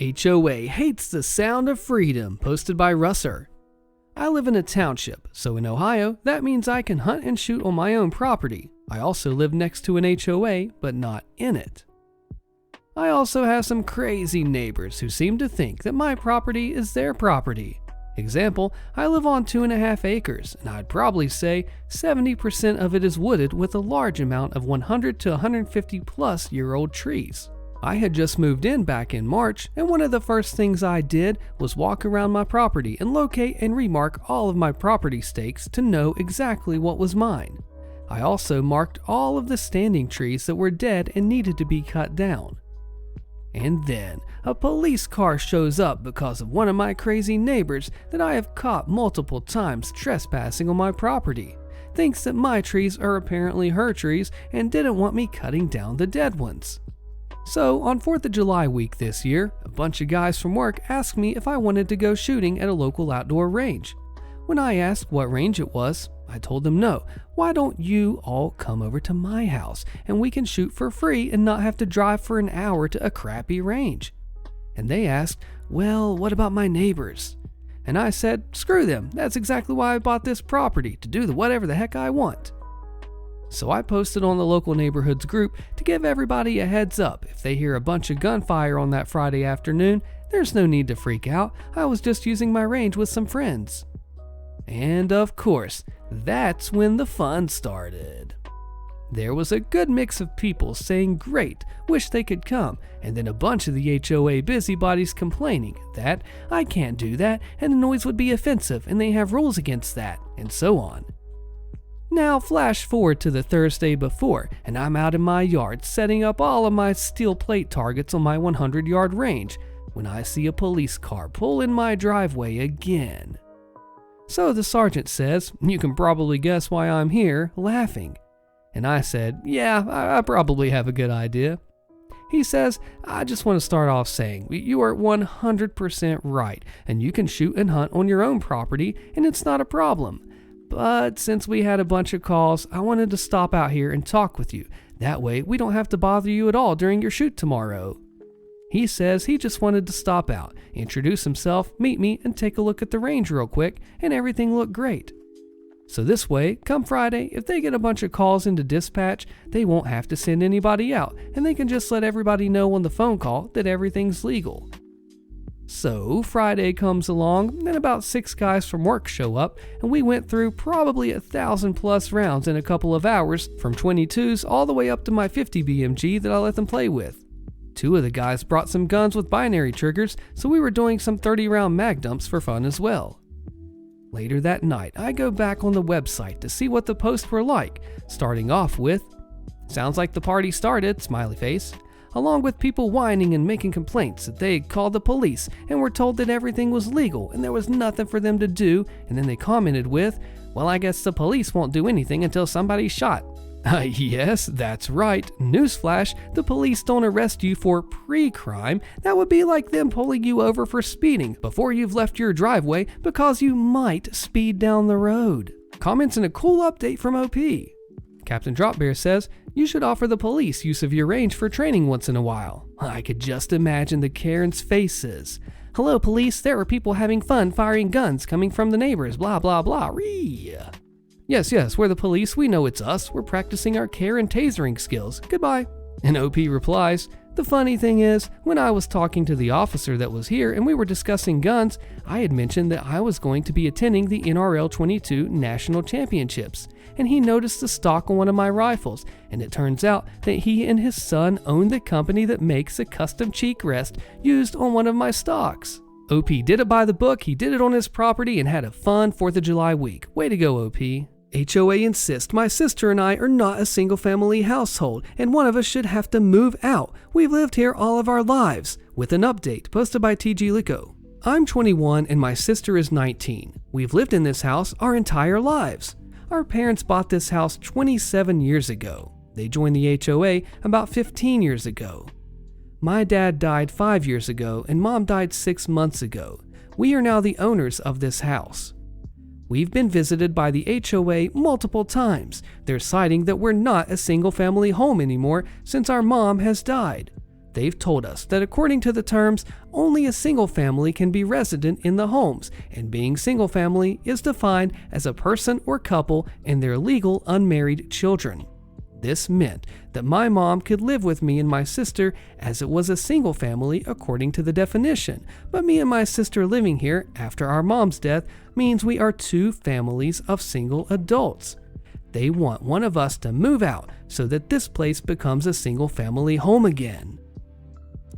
HOA hates the sound of freedom, posted by Russer. I live in a township, so in Ohio, that means I can hunt and shoot on my own property. I also live next to an HOA, but not in it. I also have some crazy neighbors who seem to think that my property is their property. Example, I live on 2.5 acres, and I'd probably say 70% of it is wooded with a large amount of 100 to 150 plus year old trees. I had just moved in back in March, and one of the first things I did was walk around my property and locate and remark all of my property stakes to know exactly what was mine. I also marked all of the standing trees that were dead and needed to be cut down. And then, a police car shows up because of one of my crazy neighbors that I have caught multiple times trespassing on my property. Thinks that my trees are apparently her trees and didn't want me cutting down the dead ones. So, on 4th of July week this year, a bunch of guys from work asked me if I wanted to go shooting at a local outdoor range. When I asked what range it was, I told them no. Why don't you all come over to my house and we can shoot for free and not have to drive for an hour to a crappy range? And they asked, well, what about my neighbors? And I said, screw them. That's exactly why I bought this property, to do whatever the heck I want. So I posted on the local neighborhoods group to give everybody a heads up. If they hear a bunch of gunfire on that Friday afternoon, there's no need to freak out. I was just using my range with some friends. And of course, that's when the fun started. There was a good mix of people saying great, wish they could come, and then a bunch of the HOA busybodies complaining that I can't do that and the noise would be offensive and they have rules against that, and so on. Now flash forward to the Thursday before, and I'm out in my yard setting up all of my steel plate targets on my 100-yard range when I see a police car pull in my driveway again. So the sergeant says, you can probably guess why I'm here, laughing. And I said, yeah, I probably have a good idea. He says, I just want to start off saying, you are 100% right, and you can shoot and hunt on your own property, and it's not a problem. But since we had a bunch of calls, I wanted to stop out here and talk with you. That way, we don't have to bother you at all during your shoot tomorrow. He says he just wanted to stop out, introduce himself, meet me, and take a look at the range real quick, and everything looked great. So this way, come Friday, if they get a bunch of calls into dispatch, they won't have to send anybody out, and they can just let everybody know on the phone call that everything's legal. So Friday comes along, and about 6 guys from work show up, and we went through probably 1,000 plus rounds in a couple of hours, from 22s all the way up to my 50 BMG that I let them play with. 2 of the guys brought some guns with binary triggers, so we were doing some 30-round mag dumps for fun as well. Later that night, I go back on the website to see what the posts were like, starting off with, sounds like the party started, smiley face, along with people whining and making complaints that they had called the police and were told that everything was legal and there was nothing for them to do, and then they commented with, well, I guess the police won't do anything until somebody's shot. Yes, that's right. Newsflash, the police don't arrest you for pre-crime. That would be like them pulling you over for speeding before you've left your driveway because you might speed down the road. Comments and a cool update from OP. Captain Dropbear says, you should offer the police use of your range for training once in a while. I could just imagine the Karen's faces. Hello police, there are people having fun firing guns coming from the neighbors, blah blah blah, ree. Yes, we're the police, we know it's us, we're practicing our Karen tasering skills, goodbye. And OP replies, the funny thing is, when I was talking to the officer that was here and we were discussing guns, I had mentioned that I was going to be attending the NRL 22 National Championships, and he noticed the stock on one of my rifles, and it turns out that he and his son own the company that makes a custom cheek rest used on one of my stocks. OP did it by the book, he did it on his property, and had a fun 4th of July week. Way to go, OP. HOA insists my sister and I are not a single-family household, and one of us should have to move out. We've lived here all of our lives. With an update posted by TG Lico. I'm 21 and my sister is 19. We've lived in this house our entire lives. Our parents bought this house 27 years ago. They joined the HOA about 15 years ago. My dad died 5 years ago and mom died 6 months ago. We are now the owners of this house. We've been visited by the HOA multiple times. They're citing that we're not a single-family home anymore since our mom has died. They've told us that according to the terms, only a single family can be resident in the homes, and being single family is defined as a person or couple and their legal unmarried children. This meant that my mom could live with me and my sister as it was a single family according to the definition, but me and my sister living here after our mom's death means we are two families of single adults. They want one of us to move out so that this place becomes a single family home again.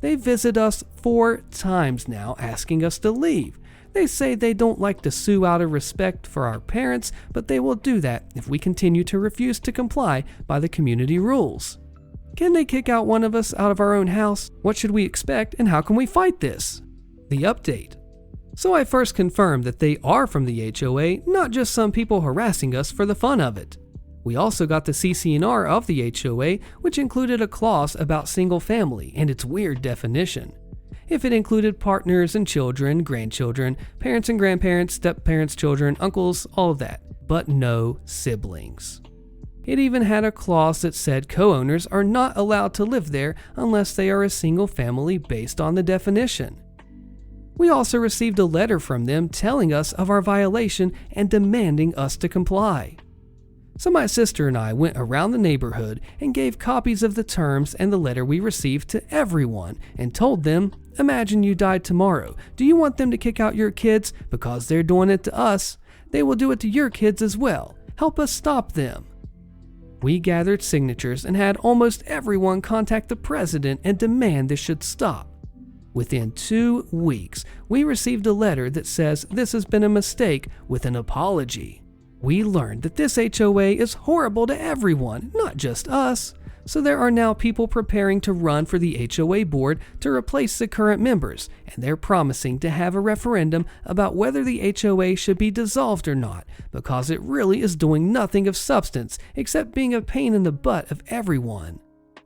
They visit us 4 times now asking us to leave. They say they don't like to sue out of respect for our parents, but they will do that if we continue to refuse to comply by the community rules. Can they kick out one of us out of our own house? What should we expect and how can we fight this? The update. So I first confirmed that they are from the HOA, not just some people harassing us for the fun of it. We also got the CC&R of the HOA, which included a clause about single family and its weird definition. If it included partners and children, grandchildren, parents and grandparents, step-parents, children, uncles, all of that, but no siblings. It even had a clause that said co-owners are not allowed to live there unless they are a single family based on the definition. We also received a letter from them telling us of our violation and demanding us to comply. So my sister and I went around the neighborhood and gave copies of the terms and the letter we received to everyone and told them, imagine you died tomorrow. Do you want them to kick out your kids? Because they're doing it to us. They will do it to your kids as well. Help us stop them. We gathered signatures and had almost everyone contact the president and demand this should stop. Within 2 weeks, we received a letter that says this has been a mistake with an apology. We learned that this HOA is horrible to everyone, not just us. So there are now people preparing to run for the HOA board to replace the current members, and they're promising to have a referendum about whether the HOA should be dissolved or not, because it really is doing nothing of substance except being a pain in the butt of everyone.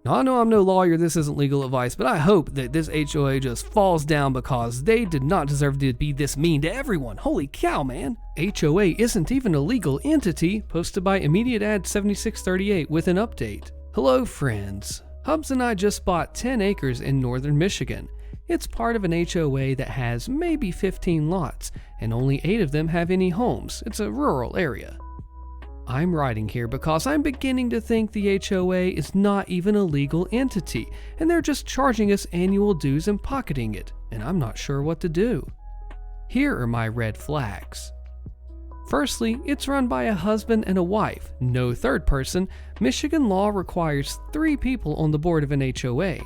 Now, I know I'm no lawyer, this isn't legal advice, but I hope that this HOA just falls down because they did not deserve to be this mean to everyone. Holy cow, man. HOA isn't even a legal entity, posted by Immediate Ad 7638 with an update. Hello friends. Hubs and I just bought 10 acres in northern Michigan. It's part of an HOA that has maybe 15 lots, and only 8 of them have any homes. It's a rural area. I'm writing here because I'm beginning to think the HOA is not even a legal entity, and they're just charging us annual dues and pocketing it, and I'm not sure what to do. Here are my red flags. Firstly, it's run by a husband and a wife, no third person. Michigan law requires 3 people on the board of an HOA.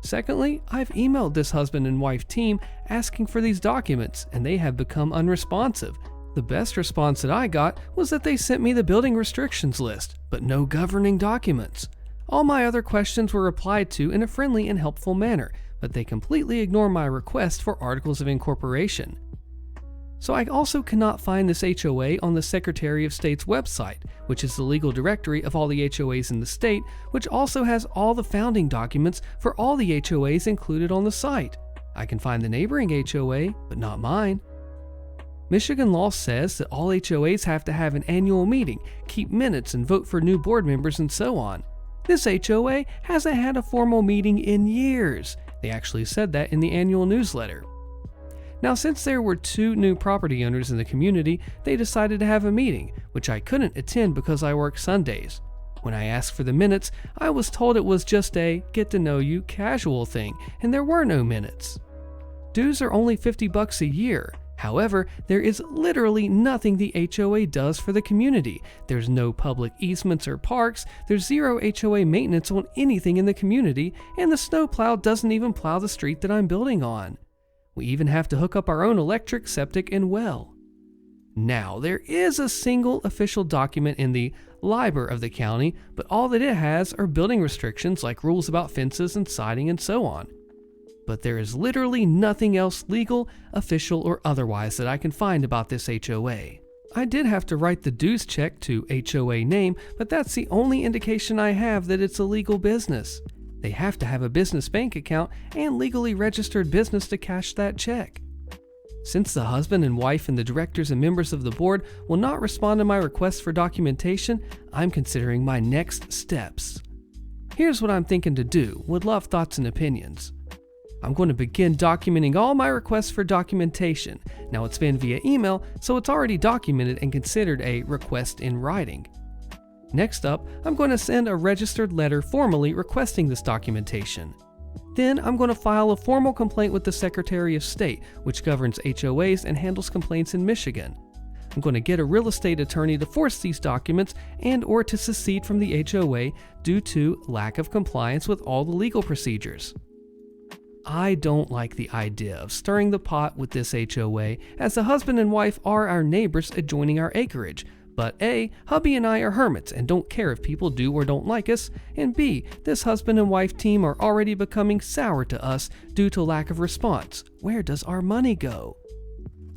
Secondly, I've emailed this husband and wife team asking for these documents, and they have become unresponsive. The best response that I got was that they sent me the building restrictions list, but no governing documents. All my other questions were replied to in a friendly and helpful manner, but they completely ignore my request for articles of incorporation. So I also cannot find this HOA on the Secretary of State's website, which is the legal directory of all the HOAs in the state, which also has all the founding documents for all the HOAs included on the site. I can find the neighboring HOA, but not mine. Michigan law says that all HOAs have to have an annual meeting, keep minutes, and vote for new board members and so on. This HOA hasn't had a formal meeting in years. They actually said that in the annual newsletter. Now, since there were 2 new property owners in the community, they decided to have a meeting, which I couldn't attend because I work Sundays. When I asked for the minutes, I was told it was just a get-to-know-you casual thing, and there were no minutes. Dues are only $50 a year. However, there is literally nothing the HOA does for the community. There's no public easements or parks, there's 0 HOA maintenance on anything in the community, and the snowplow doesn't even plow the street that I'm building on. We even have to hook up our own electric, septic, and well. Now, there is a single official document in the library of the county, but all that it has are building restrictions like rules about fences and siding and so on. But there is literally nothing else legal, official, or otherwise that I can find about this HOA. I did have to write the dues check to HOA name, but that's the only indication I have that it's a legal business. They have to have a business bank account and legally registered business to cash that check. Since the husband and wife and the directors and members of the board will not respond to my request for documentation, I'm considering my next steps. Here's what I'm thinking to do. Would love thoughts and opinions. I'm going to begin documenting all my requests for documentation. Now it's been via email, so it's already documented and considered a request in writing. Next up, I'm going to send a registered letter formally requesting this documentation. Then I'm going to file a formal complaint with the Secretary of State, which governs HOAs and handles complaints in Michigan. I'm going to get a real estate attorney to force these documents and/or to secede from the HOA due to lack of compliance with all the legal procedures. I don't like the idea of stirring the pot with this HOA, as the husband and wife are our neighbors adjoining our acreage. But A, hubby and I are hermits and don't care if people do or don't like us, and B, this husband and wife team are already becoming sour to us due to lack of response. Where does our money go?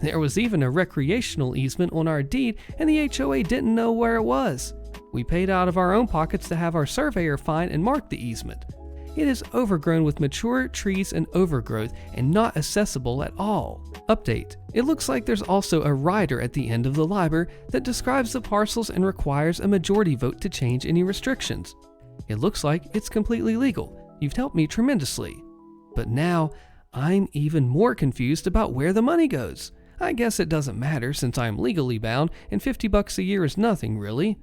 There was even a recreational easement on our deed and the HOA didn't know where it was. We paid out of our own pockets to have our surveyor find and mark the easement. It is overgrown with mature trees and overgrowth and not accessible at all. Update. It looks like there's also a rider at the end of the library that describes the parcels and requires a majority vote to change any restrictions. It looks like it's completely legal. You've helped me tremendously. But now, I'm even more confused about where the money goes. I guess it doesn't matter since I'm legally bound and $50 a year is nothing really.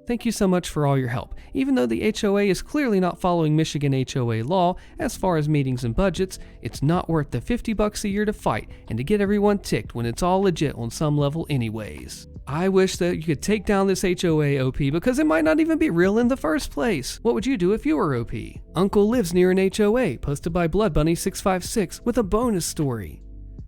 Thank you so much for all your help. Even though the HOA is clearly not following Michigan HOA law as far as meetings and budgets, it's not worth the $50 a year to fight and to get everyone ticked when it's all legit on some level anyways. I wish that you could take down this HOA, OP, because it might not even be real in the first place. What would you do if you were OP? Uncle lives near an HOA, posted by BloodBunny656 with a bonus story.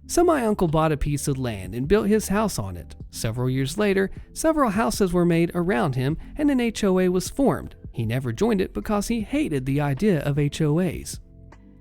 So my uncle bought a piece of land and built his house on it. Several years later, several houses were made around him and an HOA was formed. He never joined it because he hated the idea of HOAs.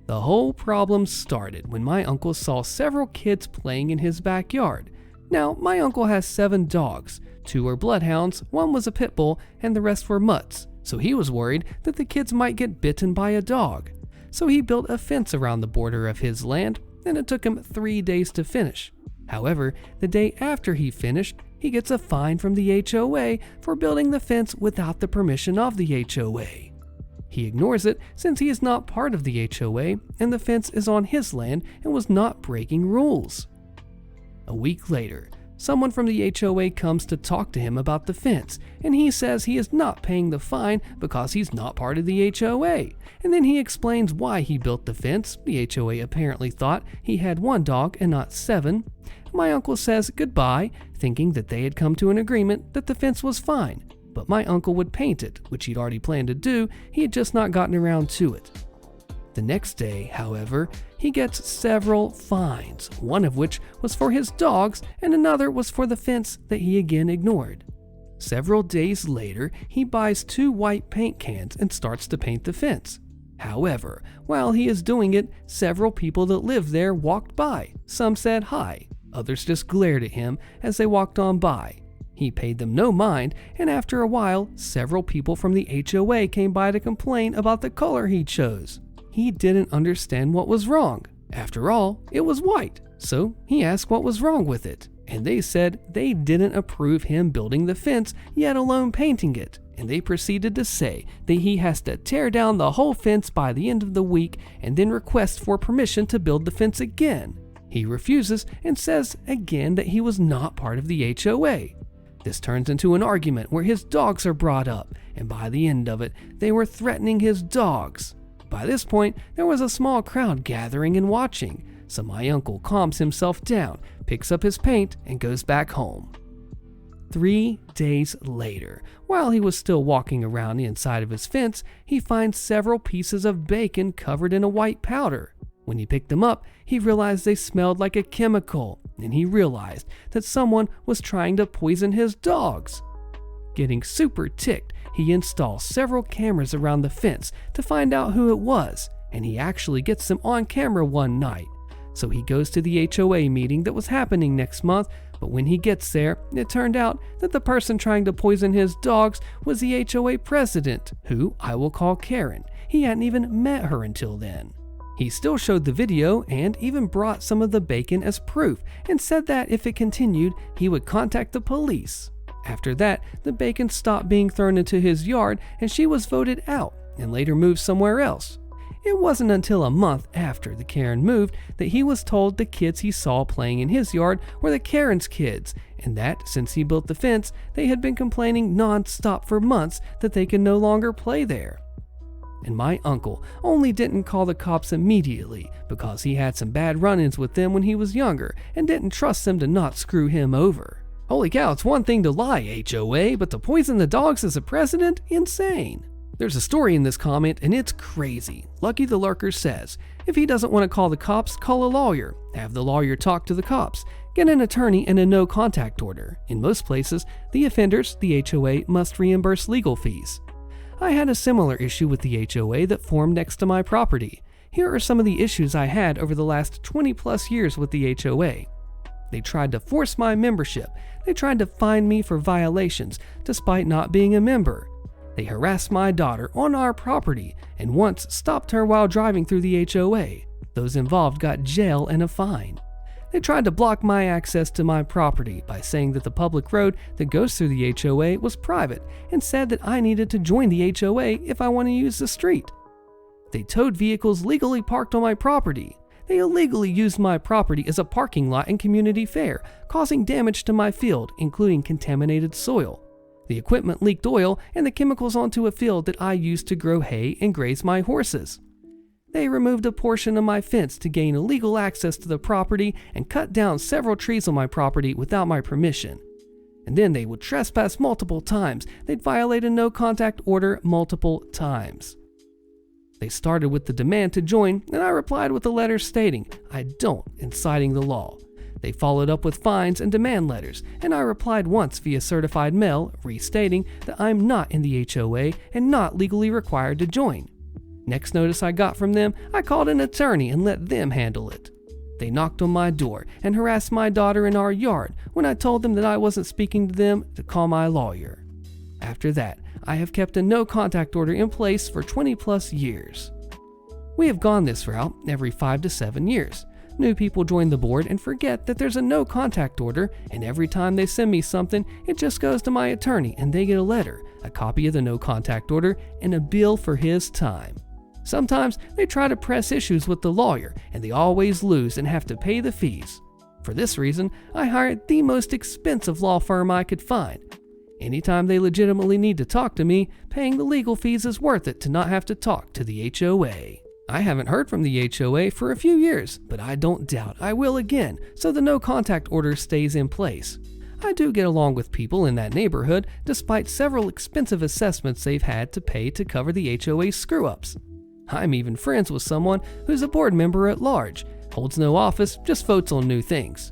The whole problem started when my uncle saw several kids playing in his backyard. Now, my uncle has 7 dogs. 2 are bloodhounds, 1 was a pit bull, and the rest were mutts. So he was worried that the kids might get bitten by a dog. So he built a fence around the border of his land, and it took him 3 days to finish. However, the day after he finished, he gets a fine from the HOA for building the fence without the permission of the HOA. He ignores it since he is not part of the HOA and the fence is on his land and was not breaking rules. A week later, someone from the HOA comes to talk to him about the fence, and he says he is not paying the fine because he's not part of the HOA. And then he explains why he built the fence. The HOA apparently thought he had 1 dog and not 7. My uncle says goodbye, thinking that they had come to an agreement that the fence was fine. But my uncle would paint it, which he'd already planned to do, he had just not gotten around to it. The next day, however, he gets several fines, one of which was for his dogs and another was for the fence that he again ignored. Several days later, he buys 2 white paint cans and starts to paint the fence. However, while he is doing it, several people that lived there walked by. Some said hi, others just glared at him as they walked on by. He paid them no mind, and after a while, several people from the HOA came by to complain about the color he chose. He didn't understand what was wrong. After all, it was white, so he asked what was wrong with it. And they said they didn't approve him building the fence, yet alone painting it. And they proceeded to say that he has to tear down the whole fence by the end of the week and then request for permission to build the fence again. He refuses and says again that he was not part of the HOA. This turns into an argument where his dogs are brought up, and by the end of it, they were threatening his dogs. By this point, there was a small crowd gathering and watching, so my uncle calms himself down, picks up his paint, and goes back home. 3 days later, while he was still walking around the inside of his fence, he finds several pieces of bacon covered in a white powder. When he picked them up, he realized they smelled like a chemical, and he realized that someone was trying to poison his dogs. Getting super ticked, he installs several cameras around the fence to find out who it was, and he actually gets them on camera one night. So he goes to the HOA meeting that was happening next month, but when he gets there, it turned out that the person trying to poison his dogs was the HOA president, who I will call Karen. He hadn't even met her until then. He still showed the video and even brought some of the bacon as proof and said that if it continued, he would contact the police. After that, the bacon stopped being thrown into his yard and she was voted out. and later moved somewhere else. It wasn't until a month after the Karen moved that he was told the kids he saw playing in his yard were the Karen's kids, and that since he built the fence, they had been complaining non-stop for months that they could no longer play there. And my uncle only didn't call the cops immediately because he had some bad run-ins with them when he was younger and didn't trust them to not screw him over. Holy cow, it's one thing to lie, HOA, but to poison the dogs as a precedent? Insane. There's a story in this comment, and it's crazy. Lucky the Lurker says, if he doesn't want to call the cops, call a lawyer. Have the lawyer talk to the cops. Get an attorney and a no-contact order. In most places, the offenders, the HOA, must reimburse legal fees. I had a similar issue with the HOA that formed next to my property. Here are some of the issues I had over the last 20+ years with the HOA. They tried to force my membership. They tried to fine me for violations, despite not being a member. They harassed my daughter on our property and once stopped her while driving through the HOA. Those involved got jail and a fine. They tried to block my access to my property by saying that the public road that goes through the HOA was private and said that I needed to join the HOA if I want to use the street. They towed vehicles legally parked on my property. They illegally used my property as a parking lot and community fair, causing damage to my field, including contaminated soil. The equipment leaked oil and the chemicals onto a field that I used to grow hay and graze my horses. They removed a portion of my fence to gain illegal access to the property and cut down several trees on my property without my permission. And then they would trespass multiple times. They'd violate a no-contact order multiple times. They started with the demand to join, and I replied with a letter stating, "I don't," and citing the law. They followed up with fines and demand letters, and I replied once via certified mail, restating that I'm not in the HOA and not legally required to join. Next notice I got from them, I called an attorney and let them handle it. They knocked on my door and harassed my daughter in our yard when I told them that I wasn't speaking to them to call my lawyer. After that, I have kept a no-contact order in place for 20+ years. We have gone this route every 5 to 7 years. New people join the board and forget that there's a no-contact order, and every time they send me something, it just goes to my attorney and they get a letter, a copy of the no-contact order, and a bill for his time. Sometimes they try to press issues with the lawyer, and they always lose and have to pay the fees. For this reason, I hired the most expensive law firm I could find. Anytime they legitimately need to talk to me, paying the legal fees is worth it to not have to talk to the HOA. I haven't heard from the HOA for a few years, but I don't doubt I will again, so the no-contact order stays in place. I do get along with people in that neighborhood, despite several expensive assessments they've had to pay to cover the HOA screw-ups. I'm even friends with someone who's a board member at large, holds no office, just votes on new things.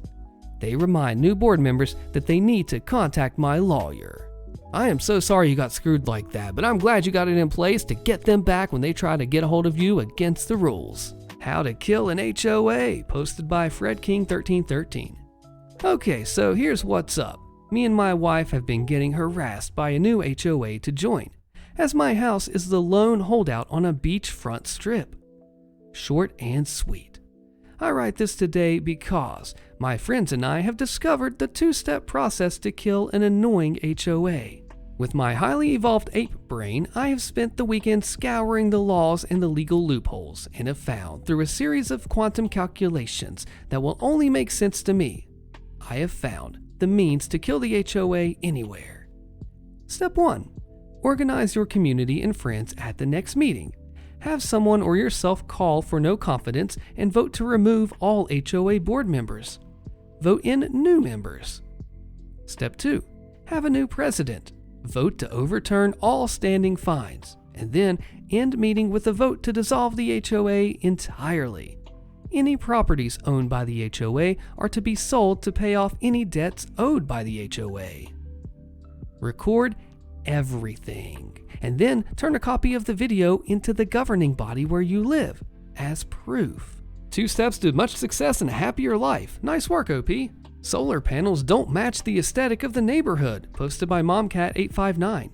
They remind new board members that they need to contact my lawyer. I am so sorry you got screwed like that, but I'm glad you got it in place to get them back when they try to get a hold of you against the rules. How to Kill an HOA, posted by FredKing1313. Okay, so here's what's up. Me and my wife have been getting harassed by a new HOA to join, as my house is the lone holdout on a beachfront strip. Short and sweet. I write this today because my friends and I have discovered the 2-step process to kill an annoying HOA. With my highly evolved ape brain, I have spent the weekend scouring the laws and the legal loopholes and have found, through a series of quantum calculations that will only make sense to me, I have found the means to kill the HOA anywhere. Step 1. Organize your community and friends at the next meeting. Have someone or yourself call for no confidence and vote to remove all HOA board members. Vote in new members. Step 2. Have a new president. Vote to overturn all standing fines, and then end meeting with a vote to dissolve the HOA entirely. Any properties owned by the HOA are to be sold to pay off any debts owed by the HOA. Record everything, and then turn a copy of the video into the governing body where you live as proof. 2 steps to much success and a happier life. Nice work, OP. Solar panels don't match the aesthetic of the neighborhood, posted by Momcat859.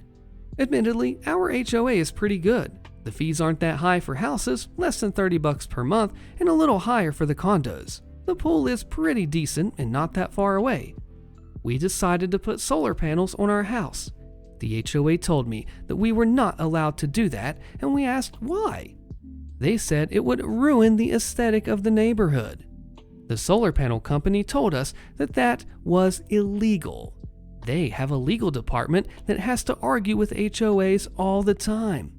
Admittedly, our HOA is pretty good. The fees aren't that high for houses, less than $30 per month, and a little higher for the condos. The pool is pretty decent and not that far away. We decided to put solar panels on our house. The HOA told me that we were not allowed to do that, and we asked why. They said it would ruin the aesthetic of the neighborhood. The solar panel company told us that that was illegal. They have a legal department that has to argue with HOAs all the time.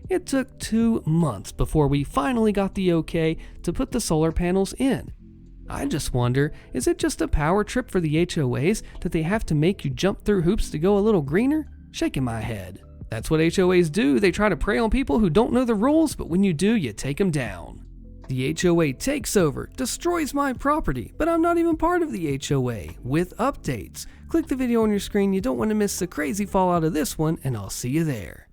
It took 2 months before we finally got the okay to put the solar panels in. I just wonder, is it just a power trip for the HOAs that they have to make you jump through hoops to go a little greener? Shaking my head. That's what HOAs do. They try to prey on people who don't know the rules, but when you do, you take them down. The HOA takes over, destroys my property, but I'm not even part of the HOA, with updates. Click the video on your screen, you don't want to miss the crazy fallout of this one, and I'll see you there.